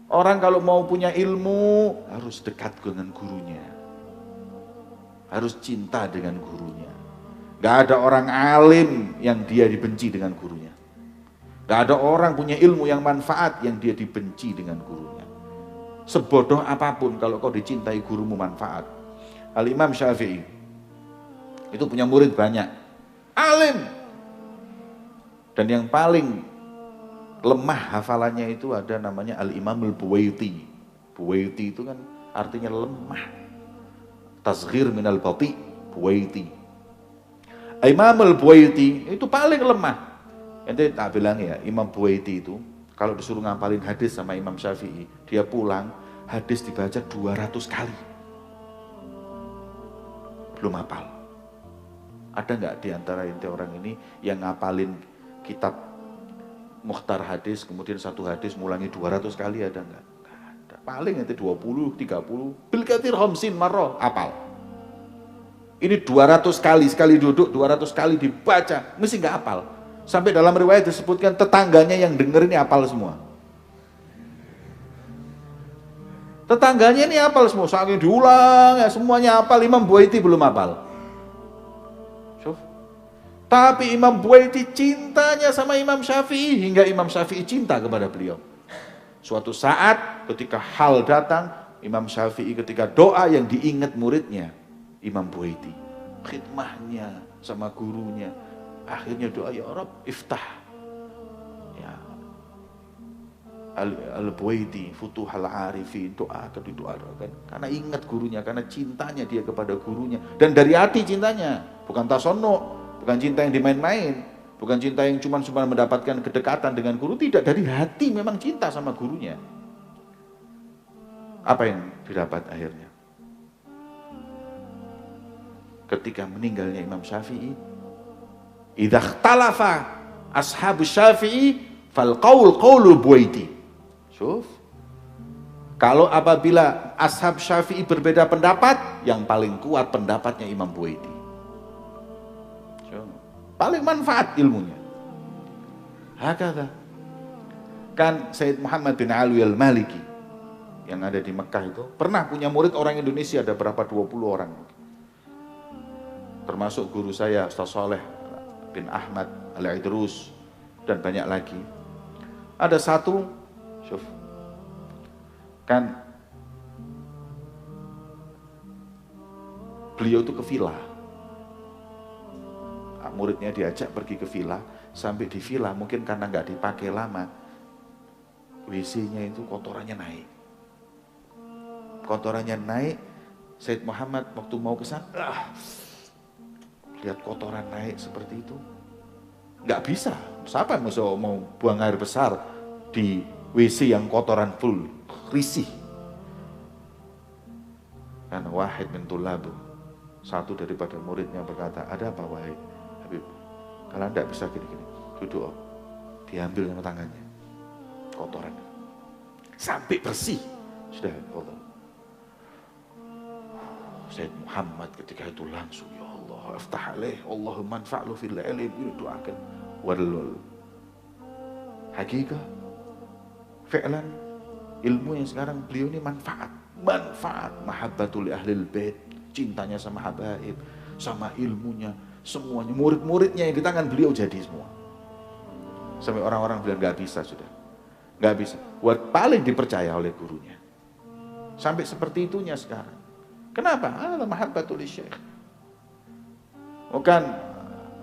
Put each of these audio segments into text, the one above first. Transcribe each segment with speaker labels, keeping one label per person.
Speaker 1: Orang kalau mau punya ilmu harus dekat dengan gurunya. Harus cinta dengan gurunya. Gak ada orang alim yang dia dibenci dengan gurunya. Gak ada orang punya ilmu yang manfaat yang dia dibenci dengan gurunya. Sebodoh apapun kalau kau dicintai gurumu manfaat. Al-Imam Syafi'i itu punya murid banyak, alim. Dan yang paling lemah hafalannya itu ada namanya Al-Imam Al-Buwaiti. Buwaiti itu kan artinya lemah. Tasghir minal bati, Buwaiti. Imam Al-Buwaiti itu paling lemah. Ente tak bilang ya, Imam Buwaiti itu kalau disuruh ngapalin hadis sama Imam Syafi'i, dia pulang hadis dibaca 200 kali. Belum hafal. Ada nggak di antara ente orang ini yang ngapalin kitab Mukhtar hadis, kemudian satu hadis ngulangi 200 kali, ada nggak? Nggak ada. Paling ente 20, 30, bil katsir khamsin marrah, hafal. Ini 200 kali, sekali duduk 200 kali dibaca, mesti nggak hafal. Sampai dalam riwayat disebutkan tetangganya yang denger ini hafal semua. Tetangganya ini hafal semua, saking diulang ya semuanya hafal, Imam Buwaiti belum hafal. Tapi Imam Buwaiti cintanya sama Imam Syafi'i hingga Imam Syafi'i cinta kepada beliau. Suatu saat ketika hal datang, Imam Syafi'i ketika doa yang diingat muridnya, Imam Buwaiti, khidmahnya sama gurunya, akhirnya doa, ya Rabb iftah ya Al-Buwaiti futuhal arifin, doa doakan karena ingat gurunya, karena cintanya dia kepada gurunya, dan dari hati cintanya, bukan tasonno, bukan cinta yang dimain-main, bukan cinta yang cuma mendapatkan kedekatan dengan guru, tidak, dari hati memang cinta sama gurunya. Apa yang didapat akhirnya? Ketika meninggalnya Imam Syafi'i, idza ikhtalafa ashabus Syafi'i fal qaul qaulul Buwaiti. Syuf. Kalau apabila ashab Syafi'i berbeda pendapat, yang paling kuat pendapatnya Imam Buwaiti. Paling manfaat ilmunya. Hakadha. Kan Sayyid Muhammad bin Alwi al-Maliki yang ada di Mekah itu pernah punya murid orang Indonesia, ada berapa 20 orang. Termasuk guru saya Ustaz Saleh bin Ahmad Al-Idrus dan banyak lagi. Ada satu, syuf, kan beliau itu ke villa. Muridnya diajak pergi ke villa, sampai di villa mungkin karena nggak dipakai lama, WC-nya itu kotorannya naik. Kotorannya naik, Sayyid Muhammad waktu mau ke sana, lihat kotoran naik seperti itu, nggak bisa. Siapa yang mau buang air besar di WC yang kotoran full, risih. Karena Wahid bin Tulabu, satu daripada muridnya berkata, ada apa Wahid? Habib, kalian tidak bisa gini-gini, duduk, diambil sama tangannya kotoran sampai bersih, sudah kotor. Sayyid Muhammad ketika itu langsung, ya Allah aftah alaih, Allahumma anfa'lu fil ilm, ini doakan. Walul hakikah fi'lan ilmu yang sekarang beliau ini manfaat mahabbatul ahlil bait, cintanya sama habaib, sama ilmunya, semuanya, murid-muridnya yang di tangan beliau jadi semua. Sampai orang-orang bilang nggak bisa, sudah nggak bisa. Buat paling dipercaya oleh gurunya. Sampai seperti itunya sekarang. Kenapa? Mahabbatul syekh. Bukan,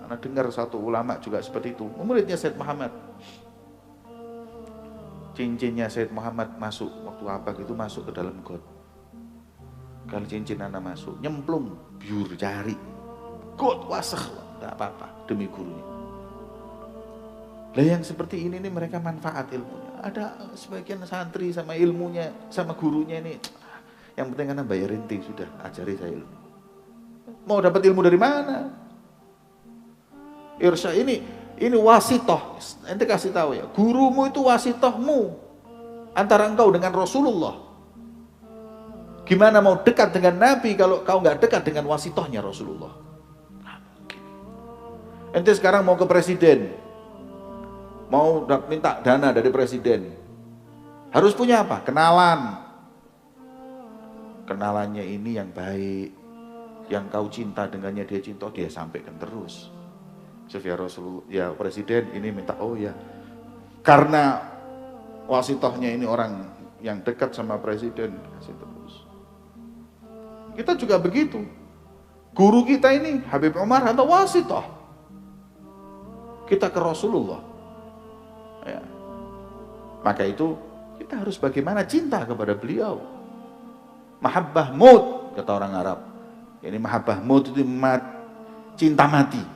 Speaker 1: anak dengar satu ulama juga seperti itu. Muridnya Sayyid Muhammad. Cincinnya Sayyid Muhammad masuk waktu apa gitu, masuk ke dalam got. Kalau cincin anak masuk, nyemplung, biur jari. Got wasah, enggak apa-apa demi gurunya. Lah yang seperti ini nih mereka manfaat ilmunya. Ada sebagian santri sama ilmunya, sama gurunya ini, yang penting anak bayar inti, sudah ajari saya ilmu. Mau dapat ilmu dari mana? Irsya ini wasitoh. Ente kasih tahu ya, gurumu itu wasitohmu antara engkau dengan Rasulullah. Gimana mau dekat dengan Nabi kalau kau nggak dekat dengan wasitohnya Rasulullah? Ente sekarang mau ke presiden, mau minta dana dari presiden, Harus punya apa? Kenalan. Kenalannya ini yang baik, yang kau cinta dengannya dia cinta, dia sampaikan terus. Ya Rasulullah, ya Presiden ini minta, oh ya, karena wasitohnya ini orang yang dekat sama Presiden, kasih terus. Kita juga begitu. Guru kita ini Habib Umar atau wasitoh. Kita ke Rasulullah. Ya. Maka itu kita harus bagaimana cinta kepada beliau. Mahabbah maut kata orang Arab. Ini mahabbah maut itu cinta mati.